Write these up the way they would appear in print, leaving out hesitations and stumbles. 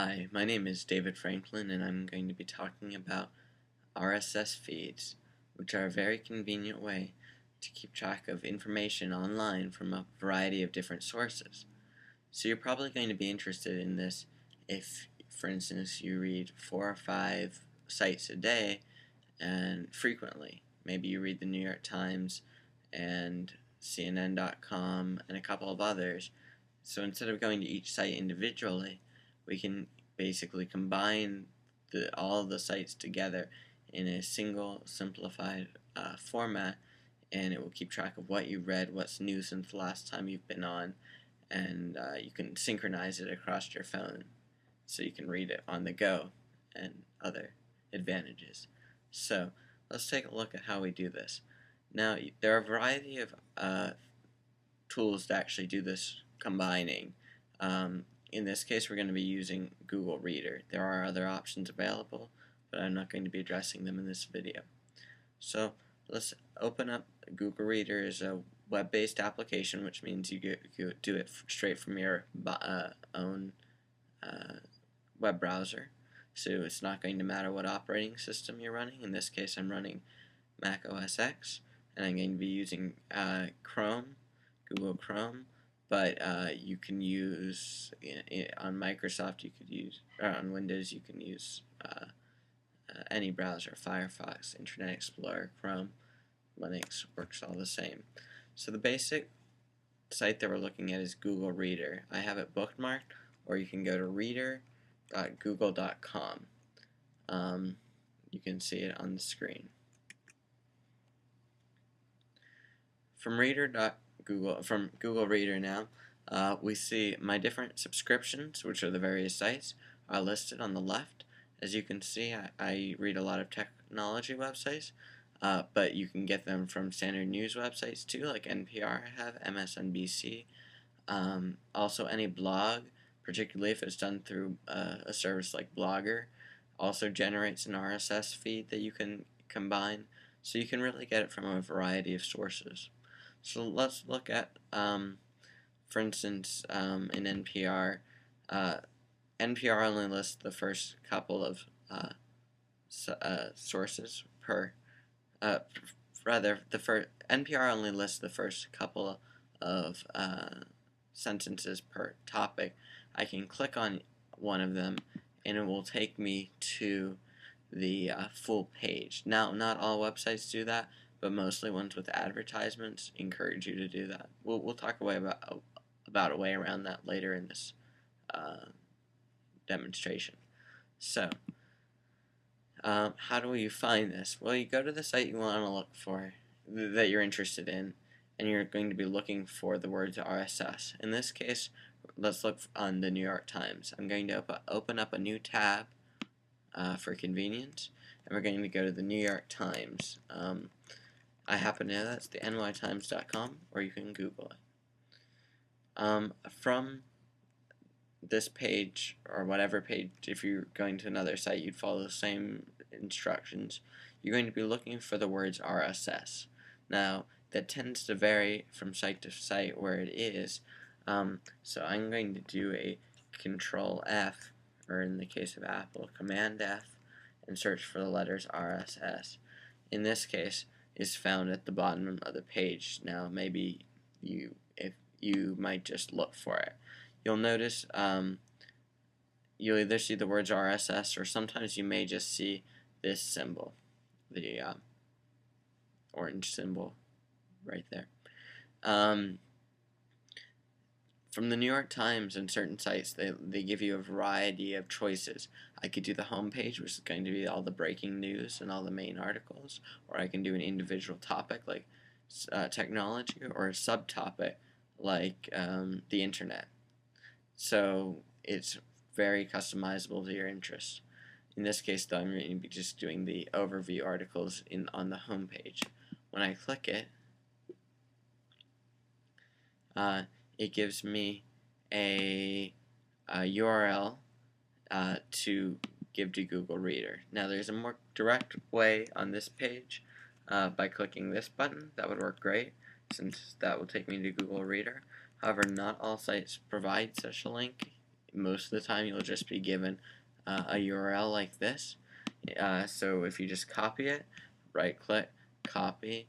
Hi, my name is David Franklin, and I'm going to be talking about RSS feeds, which are a very convenient way to keep track of information online from a variety of different sources. So you're probably going to be interested in this if, for instance, you read 4 or 5 sites a day and frequently. Maybe you read the New York Times and CNN.com and a couple of others. So instead of going to each site individually, we can basically combine all of the sites together in a single simplified format, and it will keep track of what you read, what's new since the last time you've been on, and you can synchronize it across your phone so you can read it on the go and other advantages. So let's take a look at how we do this. Now, there are a variety of tools to actually do this combining. In this case, we're going to be using Google Reader. There are other options available, but I'm not going to be addressing them in this video. So let's open up Google Reader. Is a web-based application, which means you do it straight from your own web browser. So it's not going to matter what operating system you're running. In this case, I'm running Mac OS X, and I'm going to be using Chrome, Google Chrome. But you can use on Microsoft. You could use on Windows. You can use any browser: Firefox, Internet Explorer, Chrome, Linux works all the same. So the basic site that we're looking at is Google Reader. I have it bookmarked, or you can go to reader.google.com. You can see it on the screen. From Google Reader now, we see my different subscriptions, which are the various sites, are listed on the left. As you can see, I read a lot of technology websites, but you can get them from standard news websites too, like NPR I have, MSNBC. Also any blog, particularly if it's done through a service like Blogger, also generates an RSS feed that you can combine, so you can really get it from a variety of sources. So let's look at, for instance, in NPR. NPR only lists the first couple of sources per. NPR only lists the first couple of sentences per topic. I can click on one of them, and it will take me to the full page. Now, not all websites do that, but mostly ones with advertisements encourage you to do that. We'll talk about a way around that later in this demonstration. So, how do you find this? Well, you go to the site you want to look for, that you're interested in, and you're going to be looking for the words RSS. In this case, let's look on the New York Times. I'm going to open up a new tab for convenience, and we're going to go to the New York Times. I happen to know that's the nytimes.com, or you can Google it. From this page, or whatever page, if you're going to another site, you'd follow the same instructions. You're going to be looking for the words RSS. Now, that tends to vary from site to site where it is, so I'm going to do a Control F, or in the case of Apple, Command F, and search for the letters RSS. In this case, is found at the bottom of the page. Now, maybe you might just look for it. You'll notice you'll either see the words RSS, or sometimes you may just see this symbol, the orange symbol right there. From the New York Times and certain sites, they give you a variety of choices. I could do the home page, which is going to be all the breaking news and all the main articles, or I can do an individual topic like technology, or a subtopic like the internet. So it's very customizable to your interests. In this case, though, I'm going to be just doing the overview articles on the home page. When I click it, it gives me a URL to give to Google Reader. Now, there's a more direct way on this page by clicking this button. That would work great, since that will take me to Google Reader. However, not all sites provide such a link most of the time you'll just be given a URL like this. So if you just copy it, right click, copy,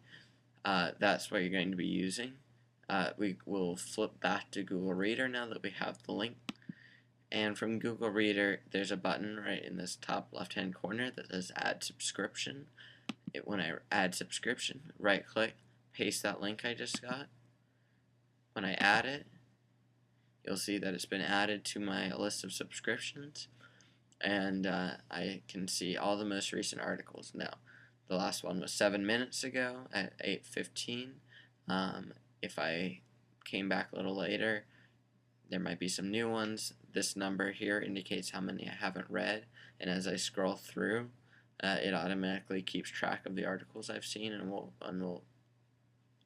that's what you're going to be using. We will flip back to Google Reader now that we have the link. And from Google Reader, there's a button right in this top left-hand corner that says Add Subscription. When I add subscription, right click, paste that link I just got. When I add it, you'll see that it's been added to my list of subscriptions, and I can see all the most recent articles now. The last one was 7 minutes ago at 8:15. If I came back a little later, there might be some new ones. This number here indicates how many I haven't read, and as I scroll through, it automatically keeps track of the articles I've seen and will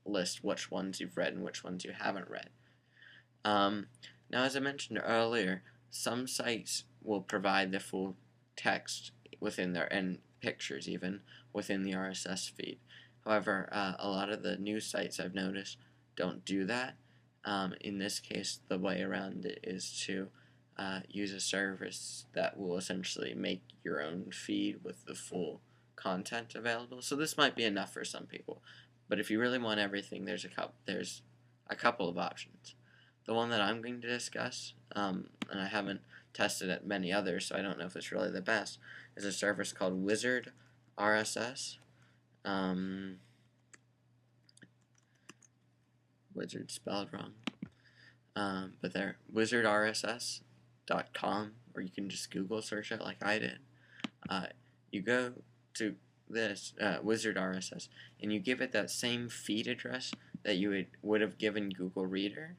list which ones you've read and which ones you haven't read. Now, as I mentioned earlier, some sites will provide the full text within their, and pictures even, within the RSS feed. However, a lot of the news sites I've noticed don't do that. In this case, the way around it is to use a service that will essentially make your own feed with the full content available. So this might be enough for some people, but if you really want everything, there's a couple of options. The one that I'm going to discuss, and I haven't tested at many others, so I don't know if it's really the best, is a service called Wizard RSS. Wizard spelled wrong. But they're wizardrss.com, or you can just Google search it like I did. You go to this Wizard RSS, and you give it that same feed address that you would have given Google Reader.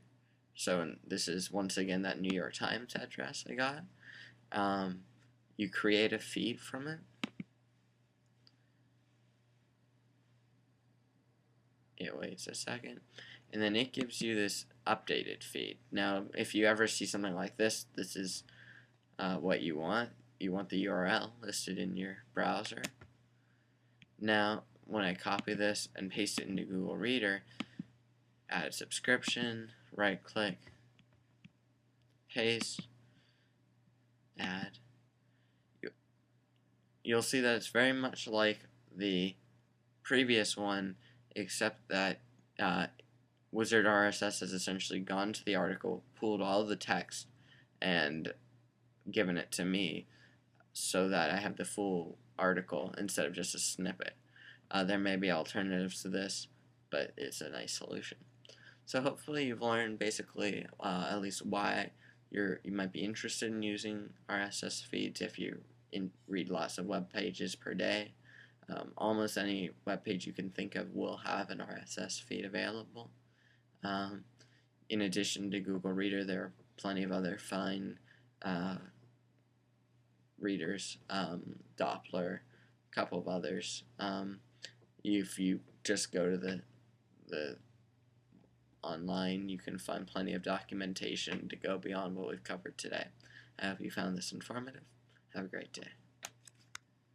So this is once again that New York Times address I got. You create a feed from it. It waits a second, and then it gives you this updated feed. Now, if you ever see something like this, this is what you want. You want the URL listed in your browser. Now, when I copy this and paste it into Google Reader, add subscription, right click, paste, add. You'll see that it's very much like the previous one, except that Wizard RSS has essentially gone to the article, pulled all of the text, and given it to me so that I have the full article instead of just a snippet. There may be alternatives to this, but it's a nice solution. So hopefully you've learned basically at least why you might be interested in using RSS feeds if you read lots of web pages per day. Almost any web page you can think of will have an RSS feed available. In addition to Google Reader, there are plenty of other fine readers, Doppler, a couple of others. If you just go to the online, you can find plenty of documentation to go beyond what we've covered today. I hope you found this informative. Have a great day.